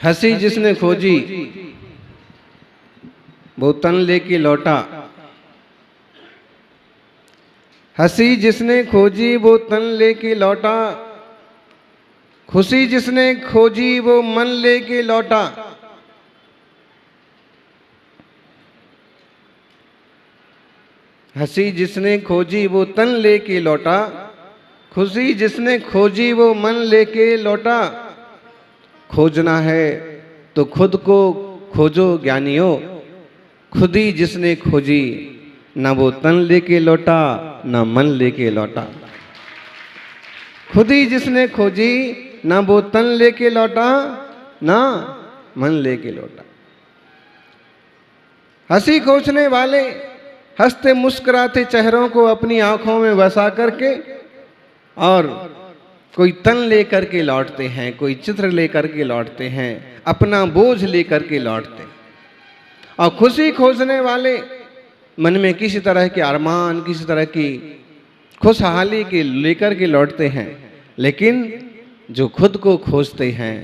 हंसी जिसने खोजी वो तन लेके लौटा। हंसी जिसने खोजी वो तन लेके लौटा। खुशी जिसने खोजी वो मन लेके लौटा। हंसी जिसने खोजी वो तन लेके लौटा। खुशी जिसने खोजी वो मन लेके लौटा। खोजना है तो खुद को खोजो ज्ञानियों। खुद ही जिसने खोजी ना वो तन लेके लौटा ना मन लेके लौटा। खुद ही जिसने खोजी ना वो तन लेके लौटा ना मन लेके लौटा। हंसी खोजने वाले हंसते मुस्कुराते चेहरों को अपनी आंखों में बसा करके और कोई तन लेकर के लौटते हैं, कोई चित्र लेकर के लौटते हैं, अपना बोझ लेकर के लौटते हैं। और खुशी खोजने वाले मन में किसी तरह के अरमान, किसी तरह की खुशहाली के लेकर के लौटते हैं। लेकिन जो खुद को खोजते हैं,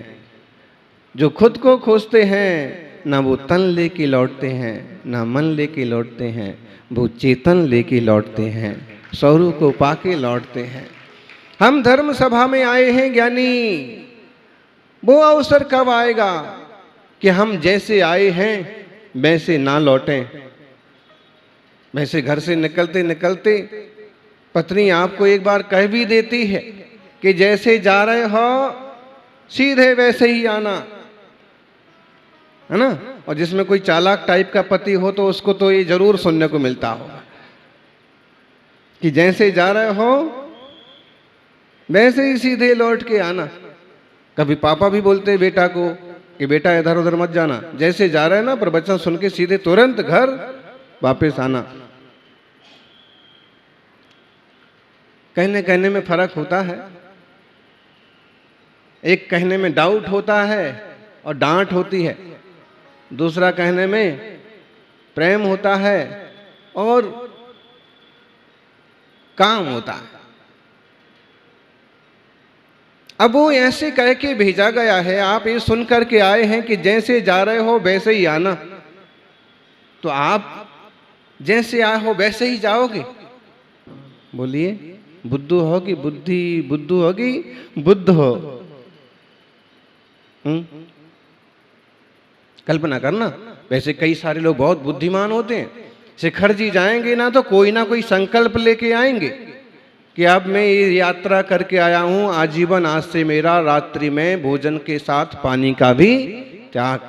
जो खुद को खोजते हैं, ना वो तन लेके लौटते हैं, ना मन लेके लौटते हैं, वो चेतन लेके लौटते हैं, स्वरूप को पाके लौटते हैं। हम धर्म सभा में आए हैं ज्ञानी, वो अवसर कब आएगा कि हम जैसे आए हैं वैसे ना लौटें। वैसे घर से निकलते निकलते पत्नी आपको एक बार कह भी देती है कि जैसे जा रहे हो सीधे वैसे ही आना, है ना। और जिसमें कोई चालाक टाइप का पति हो तो उसको तो ये जरूर सुनने को मिलता होगा कि जैसे जा रहे हो वैसे ही सीधे लौट के आना। कभी पापा भी बोलते हैं बेटा को कि बेटा इधर उधर मत जाना, जैसे जा रहे हैं ना प्रवचन सुन के सीधे तुरंत घर वापस आना। कहने कहने में फर्क होता है। एक कहने में डाउट होता है और डांट होती है, दूसरा कहने में प्रेम होता है और काम होता है। अब वो ऐसे कह के भेजा गया है, आप ये सुन करके आए हैं कि जैसे जा रहे हो वैसे ही आना, तो आप जैसे आए हो वैसे ही जाओगे। बोलिए, बुद्धू हो कि बुद्धि, बुद्धू हो कि बुद्ध हो? कल्पना करना। वैसे कई सारे लोग बहुत बुद्धिमान होते हैं। शिखर जी जाएंगे ना तो कोई ना कोई संकल्प लेके आएंगे कि अब मैं ये यात्रा करके आया हूं, आजीवन आज से मेरा रात्रि में भोजन के साथ पानी का भी त्याग।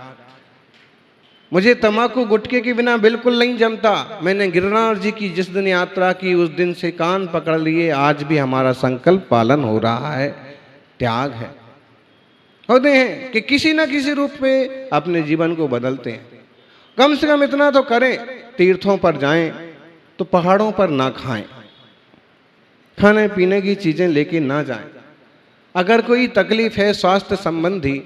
मुझे तंबाकू गुटखे के बिना बिल्कुल नहीं जमता। मैंने गिरनार जी की जिस दिन यात्रा की उस दिन से कान पकड़ लिए। आज भी हमारा संकल्प पालन हो रहा है, त्याग है। होते हैं कि किसी ना किसी रूप में अपने जीवन को बदलते हैं। कम से कम इतना तो करें, तीर्थों पर जाएं तो पहाड़ों पर ना खाएं, खाने पीने की चीजें लेके ना जाएं। अगर कोई तकलीफ है स्वास्थ्य संबंधी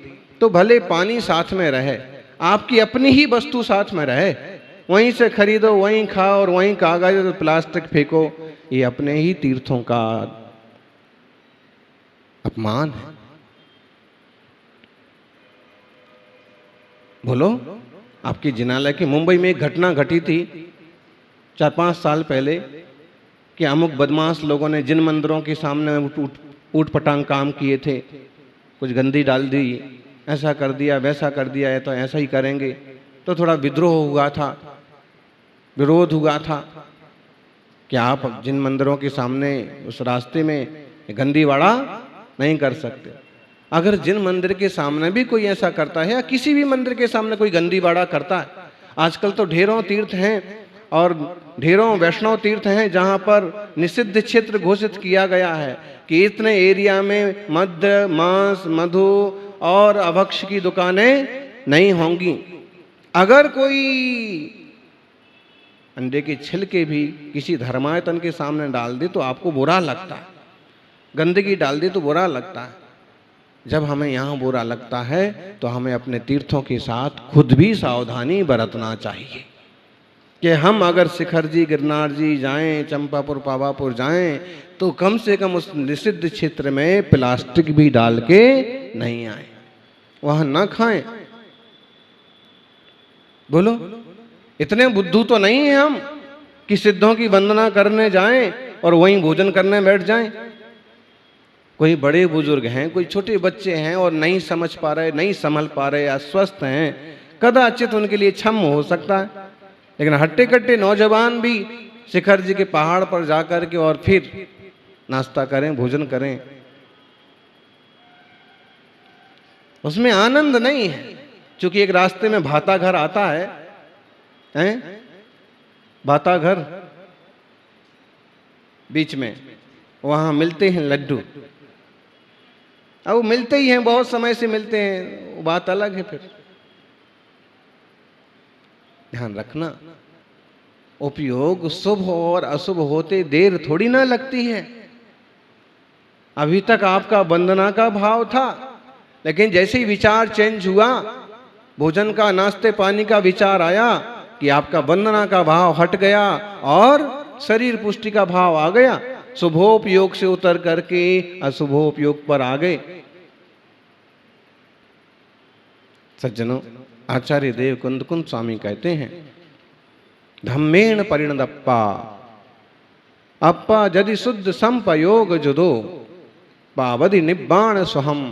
तो भले पानी साथ में रहे, आपकी अपनी ही वस्तु साथ में रहे, वहीं से खरीदो, वहीं खाओ और वहीं कागज प्लास्टिक फेंको। ये अपने ही तीर्थों का अपमान है। बोलो, आपकी जिनालय की मुंबई में एक घटना घटी थी 4-5 साल पहले कि अमुक बदमाश लोगों ने जिन मंदिरों के सामने ऊट पटांग काम किए थे, कुछ गंदी डाल दी, ऐसा कर दिया, वैसा कर दिया है तो ऐसा ही करेंगे। तो थोड़ा विद्रोह हुआ था, विरोध हुआ था कि आप जिन मंदिरों के सामने उस रास्ते में गंदी वाड़ा नहीं कर सकते। अगर जिन मंदिर के सामने भी कोई ऐसा करता है या किसी भी मंदिर के सामने कोई गंदी वाड़ा करता है, आजकल तो ढेरों तीर्थ हैं और ढेरों वैष्णव तीर्थ हैं जहां पर निषिद्ध क्षेत्र घोषित किया गया है कि इतने एरिया में मद्य, मांस, मधु और अभक्ष की दुकानें नहीं होंगी। अगर कोई अंडे के छिलके भी किसी धर्मायतन के सामने डाल दे तो आपको बुरा लगता है, गंदगी डाल दे तो बुरा लगता है। जब हमें यहाँ बुरा लगता है तो हमें अपने तीर्थों के साथ खुद भी सावधानी बरतना चाहिए। कि हम अगर शिखर जी, गिरनार जी जाएं, चंपापुर, पावापुर जाएं, तो कम से कम उस निषिद्ध क्षेत्र में प्लास्टिक भी डाल के नहीं आए, वहां ना खाएं। बोलो, इतने बुद्धू तो नहीं है हम कि सिद्धों की वंदना करने जाएं और वहीं भोजन करने बैठ जाएं। कोई बड़े बुजुर्ग हैं, कोई छोटे बच्चे हैं और नहीं समझ पा रहे, नहीं संभल पा रहे, अस्वस्थ हैं, कदाचित उनके लिए क्षम्य हो सकता है। लेकिन हट्टे कट्टे नौजवान भी शिखर जी के पहाड़ पर जाकर के और फिर नाश्ता करें, भोजन करें, उसमें आनंद नहीं है। क्योंकि एक रास्ते में भाता घर आता है, हैं? भाता घर बीच में, वहां मिलते हैं लड्डू। अब वो मिलते ही हैं, बहुत समय से मिलते हैं, वो बात अलग है। फिर ध्यान रखना, उपयोग शुभ और अशुभ होते देर थोड़ी ना लगती है। अभी तक आपका वंदना का भाव था, लेकिन जैसे ही विचार चेंज हुआ, भोजन का, नाश्ते पानी का विचार आया कि आपका वंदना का भाव हट गया और शरीर पुष्टि का भाव आ गया, शुभोपयोग से उतर करके अशुभोपयोग पर आ गए। सज्जनों, आचार्य देव कुंद स्वामी कहते हैं, धम्मेण परिणदप्पा अप्पा यदि शुद्ध संपयोग जुदो पावधि निब्बाण स्वहम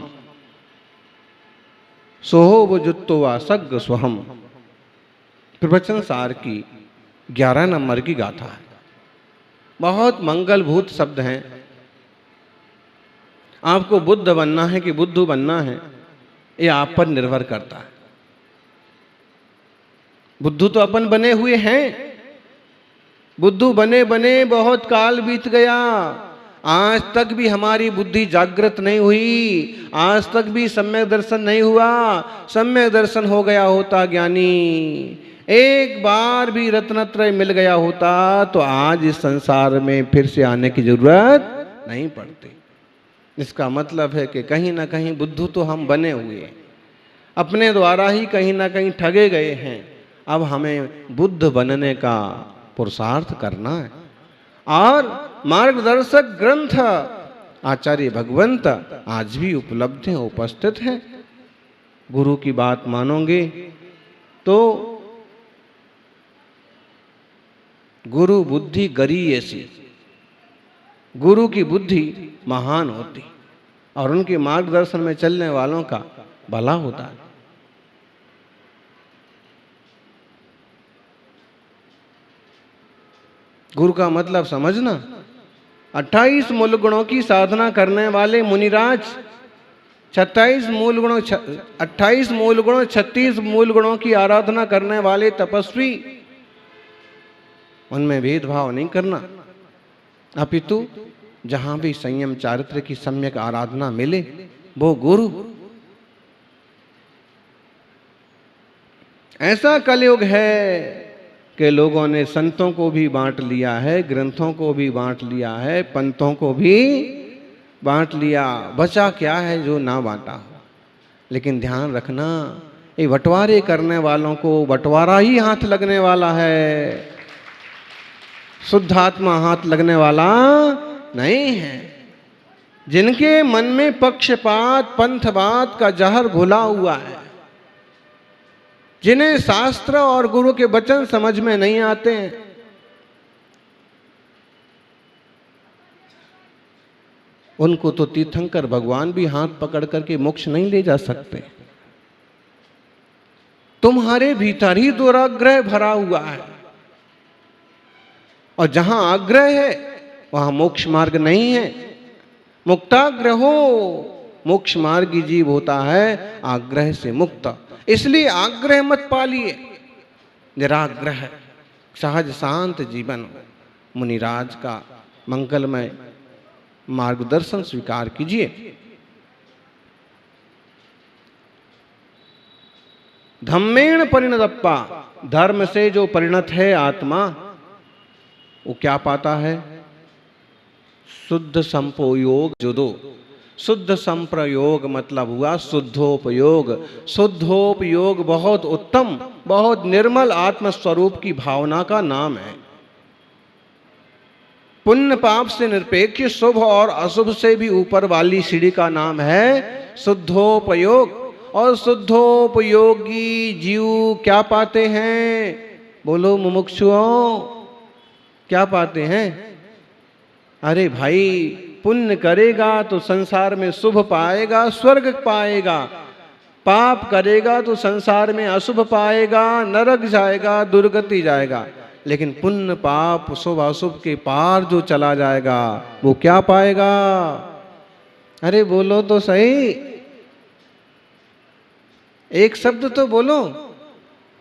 सोहो जुत्तो वा सग्ग स्वहम। प्रवचन सार की 11 नंबर की गाथा है। बहुत मंगलभूत शब्द हैं। आपको बुद्ध बनना है कि बुद्धू बनना है, ये आप पर निर्भर करता है। बुद्धू तो अपन बने हुए हैं, बुद्धू बने बने बहुत काल बीत गया, आज तक भी हमारी बुद्धि जागृत नहीं हुई, आज तक भी सम्यक दर्शन नहीं हुआ। सम्यक दर्शन हो गया होता ज्ञानी, एक बार भी रत्नत्रय मिल गया होता, तो आज इस संसार में फिर से आने की जरूरत नहीं पड़ती। इसका मतलब है कि कहीं ना कहीं बुद्धू तो हम बने हुए हैं, अपने द्वारा ही कहीं ना कहीं ठगे गए हैं। अब हमें बुद्ध बनने का पुरुषार्थ करना है। और मार्गदर्शक ग्रंथ आचार्य भगवंत आज भी उपलब्ध हैं, उपस्थित हैं। गुरु की बात मानोगे तो गुरु बुद्धि गरी ऐसी, गुरु की बुद्धि महान होती और उनके मार्गदर्शन में चलने वालों का भला होता है। गुरु का मतलब समझना। 28 मूल गुणों की साधना करने वाले मुनिराज, 28 मूल गुणों 36 मूल गुणों की आराधना करने वाले तपस्वी, उनमें भेदभाव नहीं करना, अपितु जहां भी संयम चारित्र की सम्यक आराधना मिले वो गुरु। ऐसा कलयुग है कि लोगों ने संतों को भी बांट लिया है, ग्रंथों को भी बांट लिया है, पंथों को भी बांट लिया। बचा क्या है जो ना बांटा हो। लेकिन ध्यान रखना, ये बंटवारे करने वालों को बंटवारा ही हाथ लगने वाला है, शुद्ध आत्मा हाथ लगने वाला नहीं है। जिनके मन में पक्षपात, पंथवाद का जहर घुला हुआ है, जिन्हें शास्त्र और गुरु के वचन समझ में नहीं आते हैं, उनको तो तीर्थंकर भगवान भी हाथ पकड़ करके मोक्ष नहीं ले जा सकते। तुम्हारे भीतर ही दुराग्रह भरा हुआ है, और जहां आग्रह है वहां मोक्ष मार्ग नहीं है। मुक्ताग्रह हो, मोक्ष मार्गी जीव होता है आग्रह से मुक्त। इसलिए आग्रह मत पालिए, निराग्रह सहज शांत जीवन मुनिराज का मंगलमय मार्गदर्शन स्वीकार कीजिए। धम्मेण परिणतप्पा, धर्म से जो परिणत है आत्मा, वो क्या पाता है? शुद्ध संपोयोग जुदो, शुद्ध संप्रयोग मतलब हुआ शुद्धोपयोग। शुद्धोपयोग बहुत उत्तम, बहुत निर्मल आत्मस्वरूप की भावना का नाम है। पुण्य पाप से निरपेक्ष शुभ और अशुभ से भी ऊपर वाली सीढ़ी का नाम है शुद्धोपयोग। और शुद्धोपयोगी जीव क्या पाते हैं? बोलो मुमुक्षुओं, क्या पाते हैं? अरे भाई, पुण्य करेगा तो संसार में शुभ पाएगा, स्वर्ग पाएगा। पाप करेगा तो संसार में अशुभ पाएगा, नरक जाएगा, दुर्गति जाएगा। लेकिन पुण्य पाप शुभ अशुभ के पार जो चला जाएगा वो क्या पाएगा? अरे बोलो तो सही, एक शब्द तो बोलो।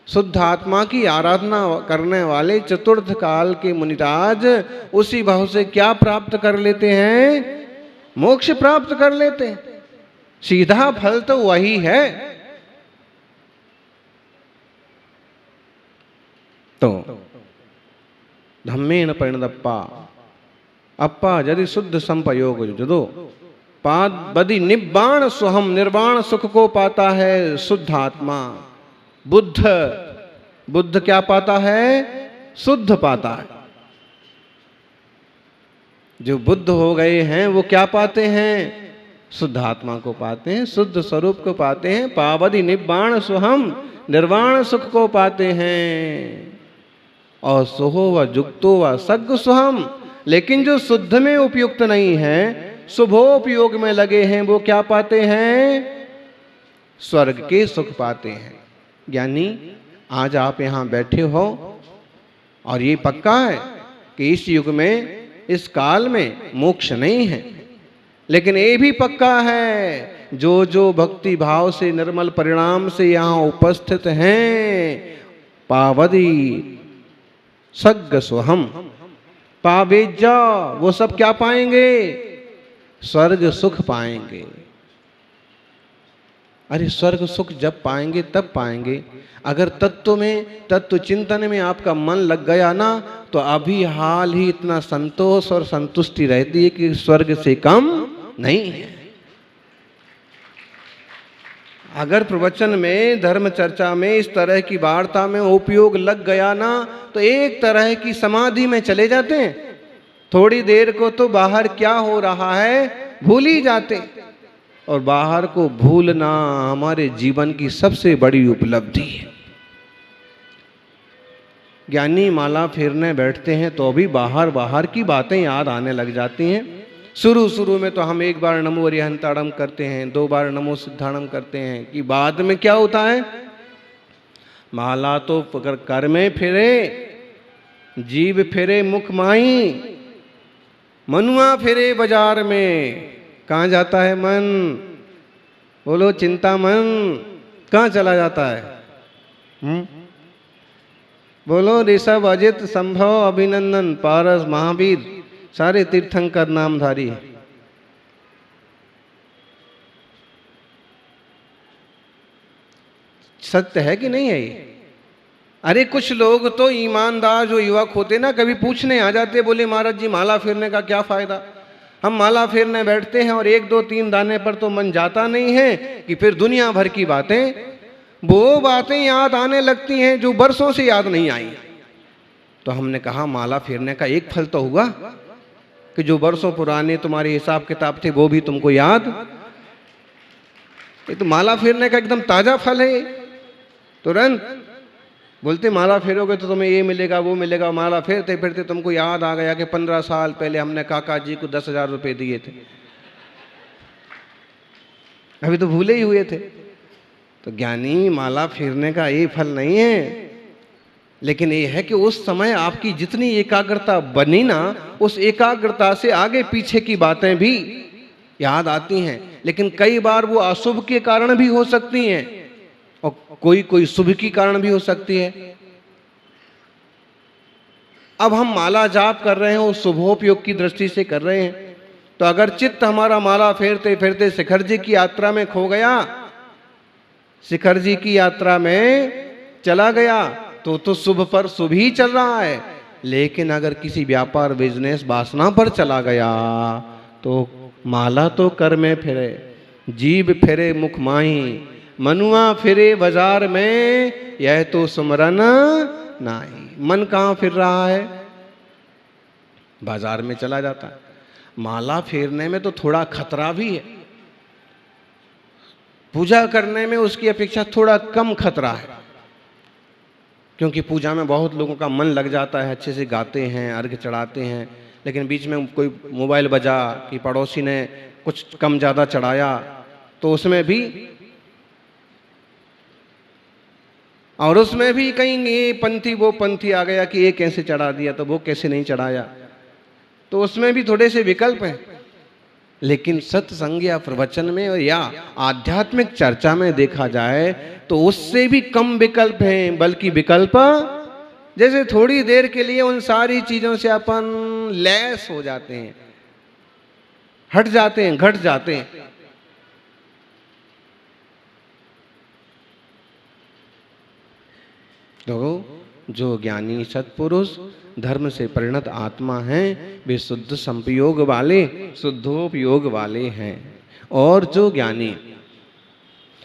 शुद्ध आत्मा की आराधना करने वाले चतुर्थ काल के मुनिराज उसी भाव से क्या प्राप्त कर लेते हैं? मोक्ष प्राप्त कर लेते हैं। सीधा फल तो वही है। तो धम्मेन परिणदप्पा अप्पा यदि शुद्ध संपयोग जदो पाद बदि निब्बाण सुहम, निर्वाण सुख को पाता है शुद्ध आत्मा। बुद्ध, बुद्ध क्या पाता है? शुद्ध पाता है। जो बुद्ध हो गए हैं वो क्या पाते हैं? शुद्ध आत्मा को पाते हैं, शुद्ध स्वरूप को पाते हैं। पावधि निब्बाण सुहम, निर्वाण सुख को पाते हैं। और सोहो व जुक्तो व सग्ग सुहम। लेकिन जो शुद्ध में उपयुक्त नहीं है, शुभोपयोग में लगे हैं, वो क्या पाते हैं? स्वर्ग के सुख पाते हैं। यानी आज आप यहाँ बैठे हो और ये पक्का है कि इस युग में, इस काल में मोक्ष नहीं है। लेकिन ये भी पक्का है जो जो भक्ति भाव से निर्मल परिणाम से यहाँ उपस्थित हैं, पावदी सग्ग सुहम पावेजा, वो सब क्या पाएंगे? स्वर्ग सुख पाएंगे। अरे स्वर्ग सुख जब पाएंगे तब पाएंगे। अगर तत्व में, तत्व चिंतन में आपका मन लग गया ना, तो अभी हाल ही इतना संतोष और संतुष्टि रहती है कि स्वर्ग से कम नहीं है। अगर प्रवचन में, धर्म चर्चा में, इस तरह की वार्ता में उपयोग लग गया ना, तो एक तरह की समाधि में चले जाते हैं। थोड़ी देर को तो बाहर क्या हो रहा है भूल ही जाते। और बाहर को भूलना हमारे जीवन की सबसे बड़ी उपलब्धि है। ज्ञानी माला फेरने बैठते हैं तो अभी बाहर की बातें याद आने लग जाती हैं। शुरू शुरू में तो हम एक बार नमो अरिहंताड़म करते हैं, 2 बार नमो सिद्धाड़म करते हैं, कि बाद में क्या होता है? माला तो कर में फिरे, जीव फिरे मुख माई, मनुआ फिरे बाजार में। कहाँ जाता है मन? बोलो चिंता मन कहाँ चला जाता है? बोलो ऋषभ, अजित, संभव, अभिनंदन, पारस, महावीर, सारे तीर्थंकर नामधारी है। सत्य है कि नहीं है ये? अरे कुछ लोग तो ईमानदार जो युवक होते ना, कभी पूछने आ जाते, बोले महाराज जी माला फेरने का क्या फायदा? हम माला फेरने बैठते हैं और 1 2 3 दाने पर तो मन जाता नहीं है कि फिर दुनिया भर की बातें, वो बातें याद आने लगती हैं जो बरसों से याद नहीं आई। तो हमने कहा माला फेरने का एक फल तो हुआ कि जो बरसों पुराने तुम्हारे हिसाब किताब थे वो भी तुमको याद। ये तो माला फेरने का एकदम ताजा फल है। तुरंत बोलते माला फेरोगे तो तुम्हें ये मिलेगा वो मिलेगा। माला फेरते फिरते तुमको याद आ गया कि 15 साल पहले हमने काका जी को 10,000 रुपये दिए थे, अभी तो भूले ही हुए थे। तो ज्ञानी माला फेरने का ये फल नहीं है, लेकिन ये है कि उस समय आपकी जितनी एकाग्रता बनी ना, उस एकाग्रता से आगे पीछे की बातें भी याद आती हैं। लेकिन कई बार वो अशुभ के कारण भी हो सकती हैं और कोई कोई शुभ की कारण भी हो सकती है। अब हम माला जाप कर रहे हैं, वो शुभोपयोग की दृष्टि से कर रहे हैं। तो अगर चित्त हमारा माला फेरते फिरते शिखर जी की यात्रा में खो गया, शिखर जी की यात्रा में चला गया, तो शुभ पर शुभ ही चल रहा है। लेकिन अगर किसी व्यापार बिजनेस वासना पर चला गया तो माला तो कर में फिरे, जीभ फिरे मुख माही, मनुआ फिरे बाजार में, यह तो सुमरन नाही। मन कहाँ फिर रहा है? बाजार में चला जाता है। माला फेरने में तो थोड़ा खतरा भी है, पूजा करने में उसकी अपेक्षा थोड़ा कम खतरा है, क्योंकि पूजा में बहुत लोगों का मन लग जाता है, अच्छे से गाते हैं, अर्घ्य चढ़ाते हैं, लेकिन बीच में कोई मोबाइल बजा कि पड़ोसी ने कुछ कम ज़्यादा चढ़ाया तो उसमें भी, और उसमें भी कहीं ये पंथी वो पंथी आ गया कि ये कैसे चढ़ा दिया तो वो कैसे नहीं चढ़ाया, तो उसमें भी थोड़े से विकल्प हैं। लेकिन सत्संग या प्रवचन में या आध्यात्मिक चर्चा में देखा जाए तो उससे भी कम विकल्प हैं, बल्कि विकल्प जैसे थोड़ी देर के लिए उन सारी चीजों से अपन लैस हो जाते हैं, हट जाते हैं, घट जाते हैं। तो जो ज्ञानी सत्पुरुष धर्म से परिणत आत्मा हैं, वे शुद्ध संपयोग वाले, शुद्धोपयोग वाले हैं। और जो ज्ञानी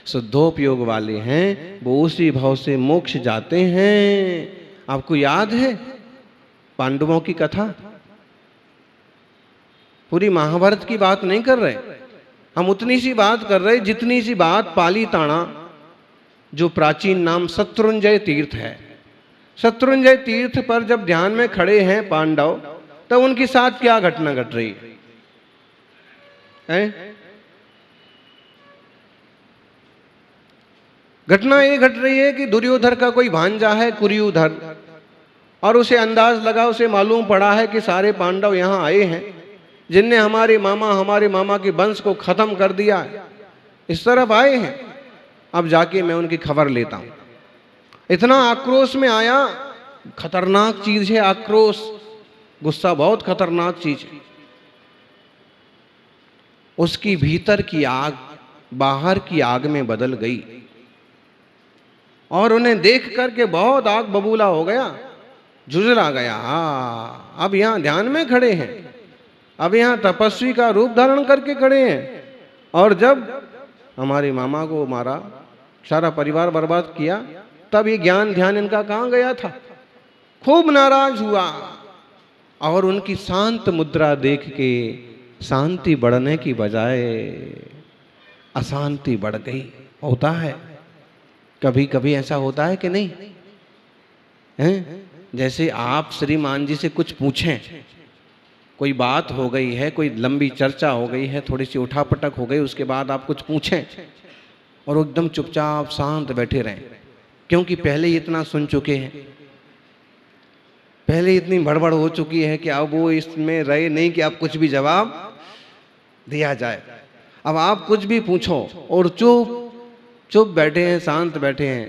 शुद्धोपयोग वाले हैं वो उसी भाव से मोक्ष जाते हैं। आपको याद है पांडवों की कथा? पूरी महाभारत की बात नहीं कर रहे हम, उतनी सी बात कर रहे जितनी सी बात पाली ताना, जो प्राचीन नाम शत्रुंजय तीर्थ है। शत्रुंजय तीर्थ पर जब ध्यान में खड़े हैं पांडव, तब उनके साथ क्या घटना घट रही है? घटना ये घट रही है कि दुर्योधन का कोई भांजा है कुरुधर, और उसे अंदाज लगा, उसे मालूम पड़ा है कि सारे पांडव यहाँ आए हैं जिनने हमारे मामा के वंश को खत्म कर दिया है, इस तरफ आए हैं, अब जाके मैं उनकी खबर लेता हूं। इतना आक्रोश में आया। खतरनाक चीज है आक्रोश, गुस्सा बहुत खतरनाक चीज है। उसकी भीतर की आग बाहर की आग में बदल गई, और उन्हें देख करके बहुत आग बबूला हो गया, झुंझला गया। अब यहां ध्यान में खड़े हैं, अब यहां तपस्वी का रूप धारण करके खड़े हैं, और जब हमारे मामा को मारा, सारा परिवार बर्बाद किया, तब ये ज्ञान ध्यान इनका कहां गया था? खूब नाराज हुआ, और उनकी शांत मुद्रा देख के शांति बढ़ने की बजाय अशांति बढ़ गई। होता है कभी कभी, ऐसा होता है कि नहीं है? जैसे आप श्रीमान जी से कुछ पूछें, कोई बात हो गई है, कोई लंबी चर्चा हो गई है, थोड़ी सी उठापटक हो गई, उसके बाद आप कुछ पूछें और एकदम चुपचाप शांत बैठे रहें, क्योंकि पहले ही इतना सुन चुके हैं, पहले इतनी भड़बड़ हो चुकी है कि अब वो इसमें रहे नहीं कि आप कुछ भी जवाब दिया जाए। अब आप कुछ भी पूछो और चुप चुप बैठे हैं, शांत बैठे हैं।